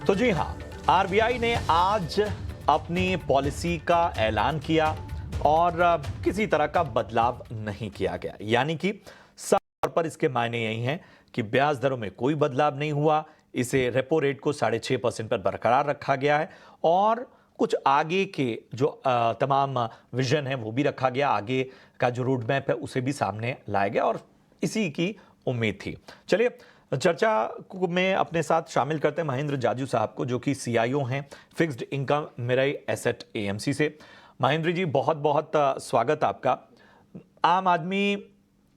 तो जी हाँ, आरबीआई ने आज अपनी पॉलिसी का ऐलान किया और किसी तरह का बदलाव नहीं किया गया। यानी कि साफ तौर पर इसके मायने यही हैं कि ब्याज दरों में कोई बदलाव नहीं हुआ। इसे रेपो रेट को 6.5% पर बरकरार रखा गया है और कुछ आगे के जो तमाम विजन है वो भी रखा गया। आगे का जो रोड मैप है उसे भी सामने लाया गया और इसी की उम्मीद थी। चलिए चर्चा में अपने साथ शामिल करते हैं महेंद्र जाजू साहब को, जो कि सीआईओ हैं fixed income Mirae asset AMC से। महेंद्र जी, बहुत बहुत स्वागत आपका। आम आदमी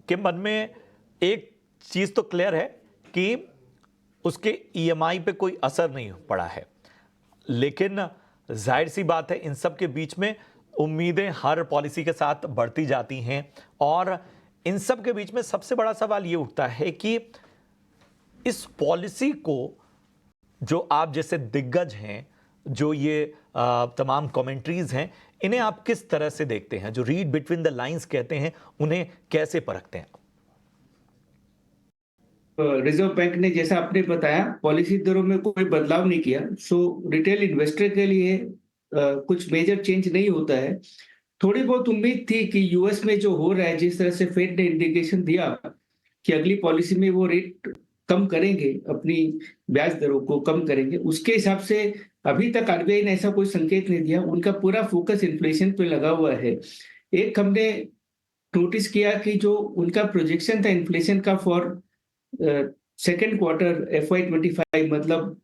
के मन में एक चीज तो क्लियर है कि उसके ईएमआई पे कोई असर नहीं पड़ा है, लेकिन जाहिर सी बात है इन सब के बीच में उम्मीदें हर पॉलिसी के साथ बढ़ती जाती हैं और इन सब के बीच में सबसे बड़ा सवाल ये उठता है कि इस पॉलिसी को जो आप जैसे दिग्गज हैं, जो ये तमाम कमेंट्रीज हैं, इन्हें आप किस तरह से देखते हैं? जो रीड बिटवीन द लाइंस कहते हैं, उन्हें कैसे परखते हैं? रिजर्व बैंक ने जैसा आपने बताया पॉलिसी दरों में कोई बदलाव नहीं किया। सो रिटेल इन्वेस्टर के लिए कुछ मेजर चेंज नहीं होता है। थोड़ी बहुत उम्मीद थी कि यूएस में जो हो रहा है, जिस तरह से फेड ने इंडिकेशन दिया कि अगली पॉलिसी में वो रेट कम करेंगे, अपनी ब्याज दरों को कम करेंगे, उसके हिसाब से अभी तक आरबीआई ने ऐसा कोई संकेत नहीं दिया। उनका पूरा फोकस इन्फ्लेशन पे लगा हुआ है। एक हमने नोटिस किया कि जो उनका प्रोजेक्शन था इन्फ्लेशन का फॉर सेकेंड क्वार्टर FY 25, मतलब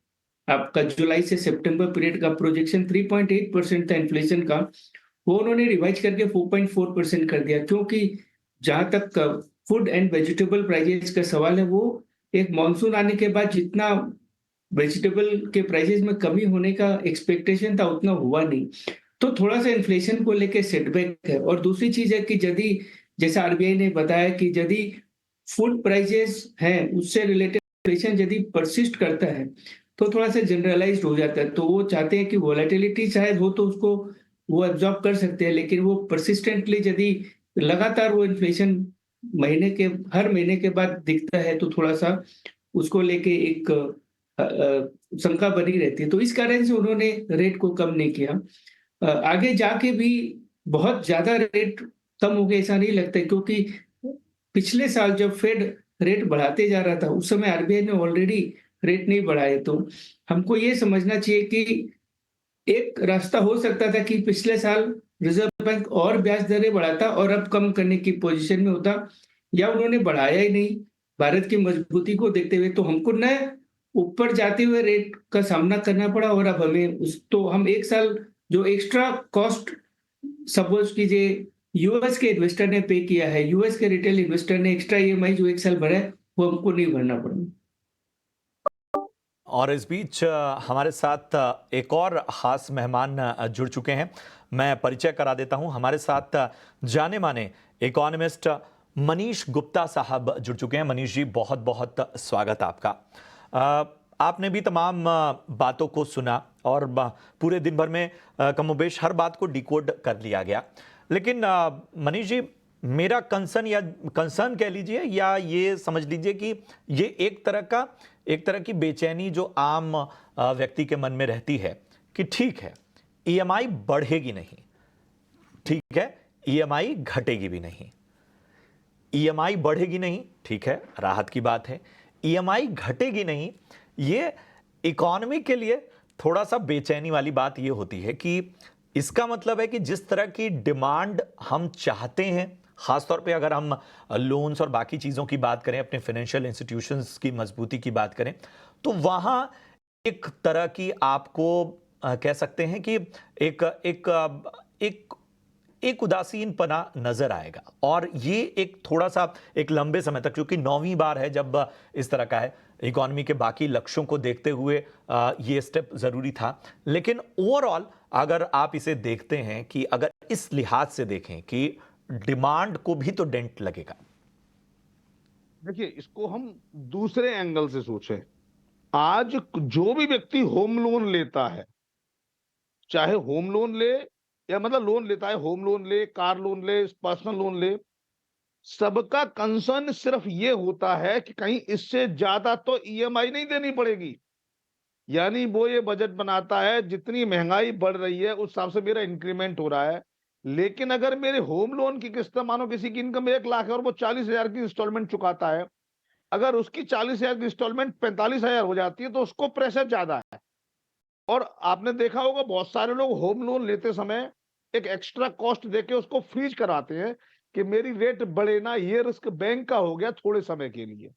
आपका जुलाई से सितंबर पीरियड का प्रोजेक्शन 3.8% था इन्फ्लेशन का, वो उन्होंने रिवाइज करके 4.4% कर दिया। क्योंकि जहां तक फूड एंड वेजिटेबल प्राइजेस का सवाल है, वो एक मानसून आने के बाद जितना वेजिटेबल के प्राइसेस में कमी होने का एक्सपेक्टेशन था उतना हुआ नहीं। तो थोड़ा सा इन्फ्लेशन को लेके सेटबैक है। और दूसरी चीज है कि यदि, जैसा आरबीआई ने बताया कि यदि फूड प्राइसेस हैं उससे रिलेटेड इन्फ्लेशन यदि परसिस्ट करता है तो थोड़ा सा जनरलाइज्ड हो जाता है। तो वो चाहते हैं कि वोलेटिलिटी शायद हो तो उसको वो एब्जॉर्ब कर सकते हैं, लेकिन वो परसिस्टेंटली यदि लगातार वो इन्फ्लेशन हर महीने के बाद दिखता है तो थोड़ा सा उसको लेके एक शंका बनी रहती है। तो इस कारण से उन्होंने रेट को कम नहीं किया। आगे जाके भी बहुत ज्यादा रेट कम हो गया ऐसा नहीं लगता है, क्योंकि पिछले साल जब फेड रेट बढ़ाते जा रहा था उस समय आरबीआई ने ऑलरेडी रेट नहीं बढ़ाए। तो हमको ये समझना चाहिए कि एक रास्ता हो सकता था कि पिछले साल रिजर्व बैंक और ब्याज दरें बढ़ाता और अब कम करने की पोजीशन में होता, या उन्होंने बढ़ाया ही नहीं भारत की मजबूती को देखते हुए। तो हमको न ऊपर जाते हुए रेट का सामना करना पड़ा और अब हमें उस तो हम एक साल जो एक्स्ट्रा कॉस्ट सपोज कीजिए यूएस के इन्वेस्टर ने पे किया है, यूएस के रिटेल इन्वेस्टर ने एक्स्ट्रा ईएमआई जो एक साल भरा है वो हमको नहीं भरना पड़ा। और इस बीच हमारे साथ एक और खास मेहमान जुड़ चुके हैं। मैं परिचय करा देता हूं। हमारे साथ जाने माने इकोनॉमिस्ट मनीष गुप्ता साहब जुड़ चुके हैं। मनीष जी, बहुत बहुत स्वागत आपका। आपने भी तमाम बातों को सुना और पूरे दिन भर में कमोबेश हर बात को डिकोड कर लिया गया। लेकिन मनीष जी, मेरा कंसर्न कह लीजिए या ये समझ लीजिए कि ये एक तरह की बेचैनी जो आम व्यक्ति के मन में रहती है कि ठीक है, ईएमआई बढ़ेगी नहीं, ठीक है, ईएमआई घटेगी भी नहीं। ईएमआई बढ़ेगी नहीं, ठीक है, राहत की बात है। ईएमआई घटेगी नहीं, ये इकोनॉमी के लिए थोड़ा सा बेचैनी वाली बात ये होती है कि इसका मतलब है कि जिस तरह की डिमांड हम चाहते हैं, खासतौर पे अगर हम लोन्स और बाकी चीज़ों की बात करें, अपने फाइनेंशियल इंस्टीट्यूशंस की मजबूती की बात करें, तो वहाँ एक तरह की आपको कह सकते हैं कि एक एक एक एक उदासीनपना नजर आएगा। और ये एक थोड़ा सा एक लंबे समय तक, क्योंकि 9वीं बार है जब इस तरह का है, इकोनॉमी के बाकी लक्ष्यों को देखते हुए ये स्टेप जरूरी था। लेकिन ओवरऑल अगर आप इसे देखते हैं कि अगर इस लिहाज से देखें कि डिमांड को भी तो डेंट लगेगा। देखिए, इसको हम दूसरे एंगल से सोचें। आज जो भी व्यक्ति होम लोन लेता है, चाहे होम लोन ले या मतलब लोन लेता है, होम लोन ले, कार लोन ले, पर्सनल लोन ले, सबका कंसर्न सिर्फ ये होता है कि कहीं इससे ज्यादा तो ईएमआई नहीं देनी पड़ेगी। यानी वो ये बजट बनाता है, जितनी महंगाई बढ़ रही है उस हिसाब से मेरा इंक्रीमेंट हो रहा है। लेकिन अगर मेरे होम लोन की किस्त, मानो किसी की इनकम 1 लाख है और वो 40,000 की इंस्टॉलमेंट चुकाता है, अगर उसकी 40,000 की इंस्टॉलमेंट 45,000 हो जाती है तो उसको प्रेशर ज्यादा है। और आपने देखा होगा बहुत सारे लोग होम लोन लेते समय एक एक्स्ट्रा कॉस्ट देके उसको फ्रीज कराते हैं कि मेरी रेट बढ़े ना, ये रिस्क बैंक का हो गया थोड़े समय के लिए।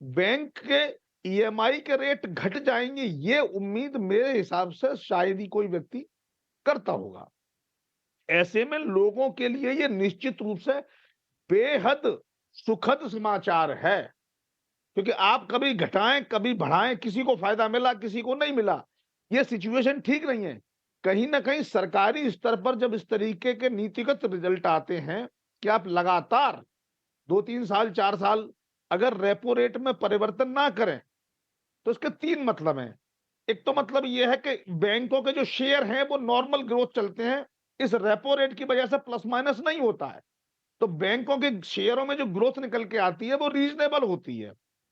बैंक के ईएमआई के रेट घट जाएंगे, ये उम्मीद मेरे हिसाब से शायद ही कोई व्यक्ति करता होगा। ऐसे में लोगों के लिए ये निश्चित रूप से बेहद सुखद समाचार है, क्योंकि आप कभी घटाएं कभी बढ़ाएं, किसी को फायदा मिला किसी को नहीं मिला, ये सिचुएशन ठीक नहीं है। कहीं ना कहीं सरकारी स्तर पर जब इस तरीके के नीतिगत रिजल्ट आते हैं कि आप लगातार 2-3 साल 4 साल अगर रेपो रेट में परिवर्तन ना करें, तो इसके 3 मतलब हैं। एक तो मतलब यह है कि बैंकों के जो शेयर हैं वो नॉर्मल ग्रोथ चलते हैं, इस रेपो रेट की वजह से प्लस माइनस नहीं होता है, तो बैंकों के शेयरों में जो ग्रोथ निकल के आती है वो रीजनेबल होती है,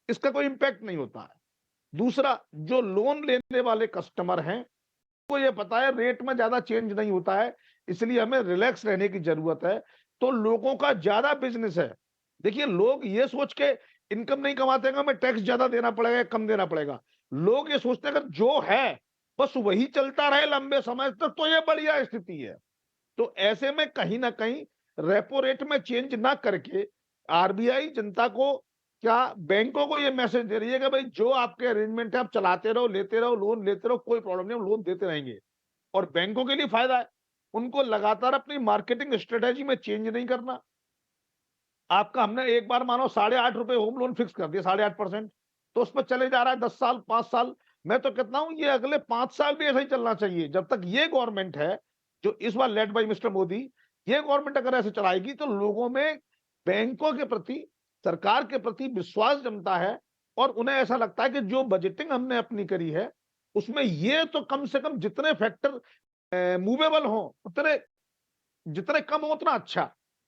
इसका कोई इंपैक्ट नहीं होता है। दूसरा, जो लोन लेने वाले कस्टमर हैं को ये पता है रेट में ज्यादा चेंज नहीं होता है, इसलिए हमें रिलैक्स रहने की जरूरत है, तो लोगों का ज्यादा बिजनेस है। देखिए, लोग ये सोच के इनकम नहीं कमाते हैं हमें टैक्स ज्यादा देना पड़ेगा कम देना पड़ेगा, लोग ये सोचते हैं अगर जो है बस वही चलता रहे लंबे समय तक तो ये बढ़िया स्थिति है। तो ऐसे में कहीं ना कहीं रेपो रेट में चेंज ना करके आरबीआई जनता को, क्या बैंकों को ये मैसेज दे रही है कि भाई जो आपके अरेंजमेंट है आप चलाते रहो, लेते रहो, लोन लेते रहो, कोई प्रॉब्लम नहीं, हम लोन देते रहेंगे। और बैंकों के लिए फायदा है, उनको लगातार अपनी मार्केटिंग स्ट्रेटेजी में चेंज नहीं करना। आपका हमने एक बार मानो 8.5 रुपए होम लोन फिक्स कर दिया, 8.5%, तो उस पर चले जा रहा है 10 साल 5 साल। मैं तो कहता हूं ये अगले 5 साल भी ऐसा ही चलना चाहिए, जब तक ये गवर्नमेंट है जो इस बार लेड बाई मिस्टर मोदी, ये गवर्नमेंट अगर ऐसे चलाएगी तो लोगों में बैंकों के प्रति, सरकार के प्रति विश्वास जमता है, और उन्हें ऐसा लगता है कि जो बजटिंग हमने अपनी करी है उसमें ये तो कम से कम जितने फैक्टर मूवेबल हो उतने, जितने कम हो उतना अच्छा।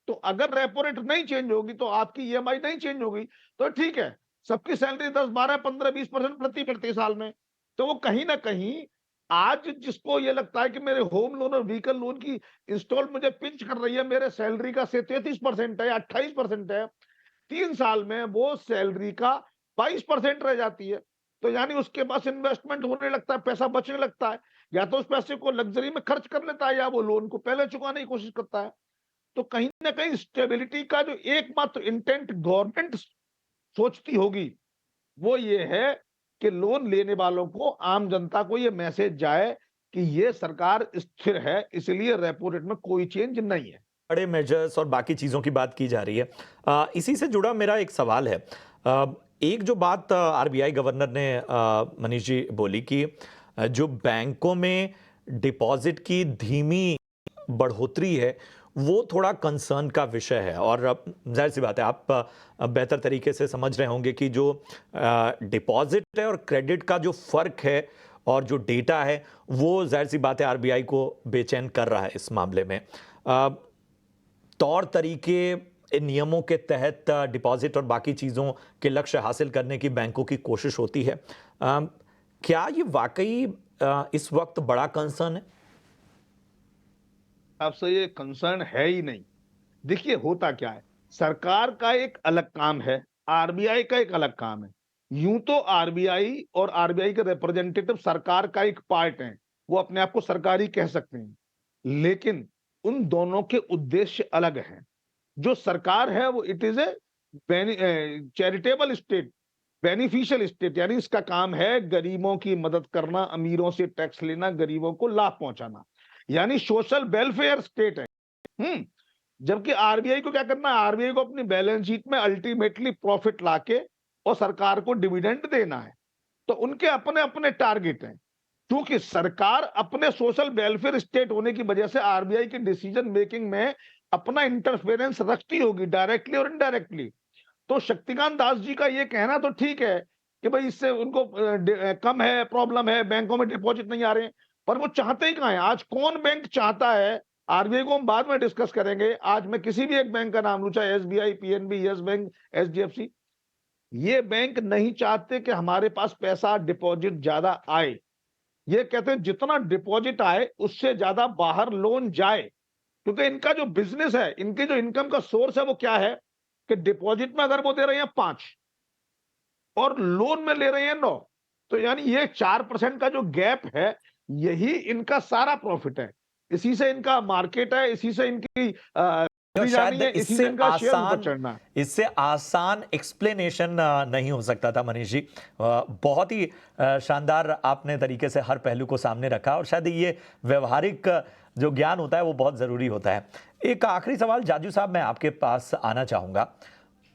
तो अगर रेपो रेट नहीं चेंज होगी तो आपकी ईएमआई नहीं चेंज होगी, तो ठीक है, सबकी सैलरी 10 12 15 20% प्रति साल में, तो वो कहीं ना कहीं आज जिसको ये लगता है कि मेरे होम लोन और व्हीकल लोन की इंस्टॉल मुझे पिंच कर रही है, मेरे सैलरी का से 33% है 28% है, 3 साल में वो सैलरी का 22% रह जाती है। तो यानी उसके पास इन्वेस्टमेंट होने लगता है, पैसा बचने लगता है, या तो उस पैसे को लग्जरी में खर्च कर लेता है या वो लोन को पहले चुकाने की कोशिश करता है। तो कहीं ना कहीं स्टेबिलिटी का जो एकमात्र इंटेंट गवर्नमेंट सोचती होगी वो ये है कि लोन लेने वालों को, आम जनता को ये मैसेज जाए कि ये सरकार स्थिर है, इसलिए रेपो रेट में कोई चेंज नहीं है। बड़े मेजर्स और बाकी चीज़ों की बात की जा रही है। इसी से जुड़ा मेरा एक सवाल है। एक जो बात आरबीआई गवर्नर ने मनीष जी बोली कि जो बैंकों में डिपॉजिट की धीमी बढ़ोतरी है वो थोड़ा कंसर्न का विषय है, और जाहिर सी बात है आप बेहतर तरीके से समझ रहे होंगे कि जो डिपॉजिट है और क्रेडिट का जो फर्क है और जो डेटा है वो जाहिर सी बात है आरबीआई को बेचैन कर रहा है इस मामले में। तौर तरीके, इन नियमों के तहत डिपॉजिट और बाकी चीज़ों के लक्ष्य हासिल करने की बैंकों की कोशिश होती है। क्या ये वाकई इस वक्त बड़ा कंसर्न है? आपसे ये कंसर्न है ही नहीं। देखिए, होता क्या है, सरकार का एक अलग काम है, आरबीआई का एक अलग काम है। यूं तो आरबीआई और आरबीआई के रिप्रेजेंटेटिव सरकार का एक पार्ट हैं, वो अपने आप को सरकारी कह सकते हैं, लेकिन उन दोनों के उद्देश्य अलग हैं। जो सरकार है वो it is a charitable state, beneficial state, यानी इसका काम है गरीबों की मदद करना, अमीरों से टैक्स लेना, गरीबों को लाभ पहुंचाना, यानी सोशल वेलफेयर स्टेट है। जबकि आरबीआई को क्या करना है, आरबीआई को अपनी बैलेंस शीट में अल्टीमेटली प्रॉफिट लाके और सरकार को डिविडेंड देना है। तो उनके अपने अपने टारगेट हैं। क्योंकि सरकार अपने सोशल वेलफेयर स्टेट होने की वजह से आरबीआई की डिसीजन मेकिंग में अपना इंटरफेरेंस रखती होगी, डायरेक्टली और इनडायरेक्टली। तो शक्तिकांत दास जी का ये कहना तो ठीक है कि भाई इससे उनको कम है, प्रॉब्लम है, बैंकों में डिपॉजिट नहीं आ रहे हैं, पर वो चाहते ही कहाँ है? आज कौन बैंक चाहता है, आरबीआई को हम बाद में डिस्कस करेंगे, आज मैं किसी भी एक बैंक का नाम लूं, चाहे SBI, PNB, yes bank, HDFC, ये बैंक नहीं चाहते कि हमारे पास पैसा डिपॉजिट ज्यादा आए। ये कहते हैं जितना डिपॉजिट आए उससे ज्यादा बाहर लोन जाए, क्योंकि इनका जो बिजनेस है, इनके जो इनकम का सोर्स है वो क्या है कि डिपॉजिट में अगर वो दे रहे हैं 5 और लोन में ले रहे हैं 9, तो यानी ये 4% का जो गैप है, यही इनका सारा प्रॉफिट है। इसी से इनका मार्केट है, इसी से इनकी तो जानी शायद है, इसी से इनका शेयर ऊपर चढ़ना है। इससे आसान एक्सप्लेनेशन नहीं हो सकता था मनीष जी। बहुत ही शानदार आपने तरीके से हर पहलू को सामने रखा और शायद ये व्यवहारिक जो ज्ञान होता है वो बहुत ज़रूरी होता है। एक आखिरी सवाल जाजू साहब, मैं आपके पास आना चाहूँगा।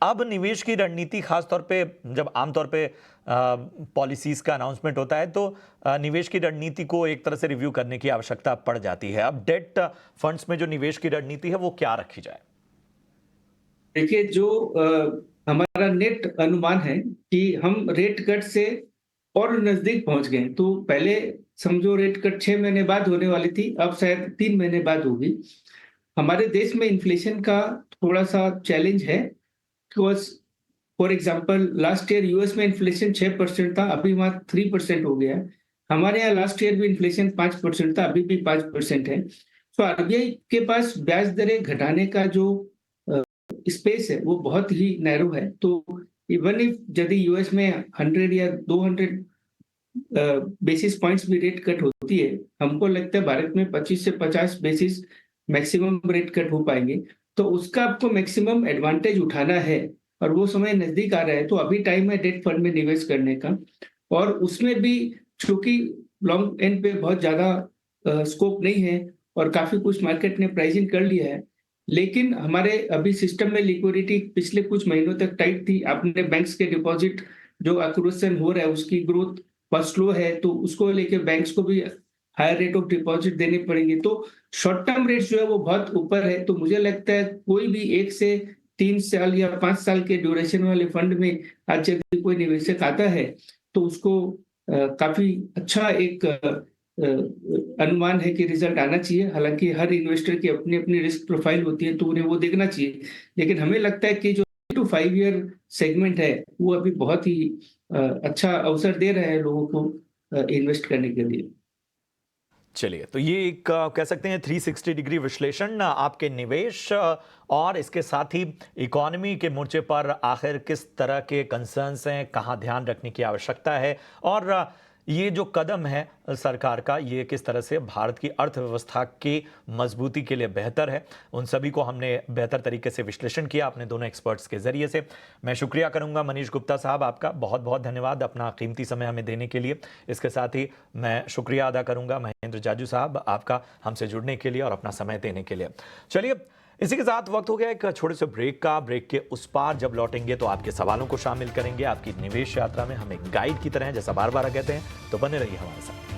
अब निवेश की रणनीति खास तौर पे जब आमतौर पे पॉलिसीज का अनाउंसमेंट होता है तो निवेश की रणनीति को एक तरह से रिव्यू करने की आवश्यकता पड़ जाती है। अब डेट फंड्स में जो निवेश की रणनीति है वो क्या रखी जाए? देखिए, जो हमारा नेट अनुमान है कि हम रेट कट से और नजदीक पहुंच गए। तो पहले समझो रेट कट 6 महीने बाद होने वाली थी, अब शायद 3 महीने बाद होगी। हमारे देश में इन्फ्लेशन का थोड़ा सा चैलेंज है, because for example last year US में इन्फ्लेशन 6% था, अभी वहां 3% हो गया है। हमारे यहाँ लास्ट ईयर भी इन्फ्लेशन 5% था, अभी भी 5% है। तो आरबीआई के पास ब्याज दरें घटाने का जो स्पेस है वो बहुत ही नैरो है। तो इवन इफ यदि यूएस में 100 या 200 बेसिस पॉइंट्स भी रेट कट होती है, हमको लगता है भारत में 25 से 50 बेसिस मैक्सिमम रेट कट हो पाएंगे। तो उसका आपको मैक्सिमम एडवांटेज उठाना है और वो समय नजदीक आ रहा है। तो अभी टाइम है डेट फंड में निवेश करने का, और उसमें भी चूंकि लॉन्ग एंड पे बहुत ज्यादा स्कोप नहीं है और काफी कुछ मार्केट ने प्राइसिंग कर लिया है, लेकिन हमारे अभी सिस्टम में लिक्विडिटी पिछले कुछ महीनों तक टाइट थी। आपने बैंक्स के डिपॉजिट जो एक्विजिशन हो रहा है उसकी ग्रोथ बहुत स्लो है, तो उसको लेके बैंक्स को भी हायर रेट ऑफ डिपॉजिट देने पड़ेंगे। तो शॉर्ट टर्म रेट जो है वो बहुत ऊपर है। तो मुझे लगता है कोई भी 1 से 3 साल या 5 साल के ड्यूरेशन वाले फंड में आज यदि कोई निवेशक आता है तो उसको काफी अच्छा एक अनुमान है कि रिजल्ट आना चाहिए। हालांकि हर इन्वेस्टर की अपनी अपनी रिस्क प्रोफाइल होती है तो उन्हें वो देखना चाहिए, लेकिन हमें लगता है कि जो 2 to 5 ईयर सेगमेंट है वो अभी बहुत ही अच्छा अवसर दे रहे हैं लोगों को इन्वेस्ट करने के लिए। चलिए, तो ये एक कह सकते हैं 360 डिग्री विश्लेषण आपके निवेश और इसके साथ ही इकोनॉमी के मोर्चे पर आखिर किस तरह के कंसर्न्स हैं, कहाँ ध्यान रखने की आवश्यकता है और ये जो कदम है सरकार का, ये किस तरह से भारत की अर्थव्यवस्था की मजबूती के लिए बेहतर है, उन सभी को हमने बेहतर तरीके से विश्लेषण किया अपने दोनों एक्सपर्ट्स के जरिए से। मैं शुक्रिया करूंगा मनीष गुप्ता साहब, आपका बहुत बहुत धन्यवाद अपना कीमती समय हमें देने के लिए। इसके साथ ही मैं शुक्रिया अदा करूंगा महेंद्र जाजू साहब आपका हमसे जुड़ने के लिए और अपना समय देने के लिए। चलिए, इसी के साथ वक्त हो गया एक छोटे से ब्रेक का। ब्रेक के उस पार जब लौटेंगे तो आपके सवालों को शामिल करेंगे आपकी निवेश यात्रा में, हम एक गाइड की तरह जैसा बार बार कहते हैं। तो बने रहिए हमारे साथ।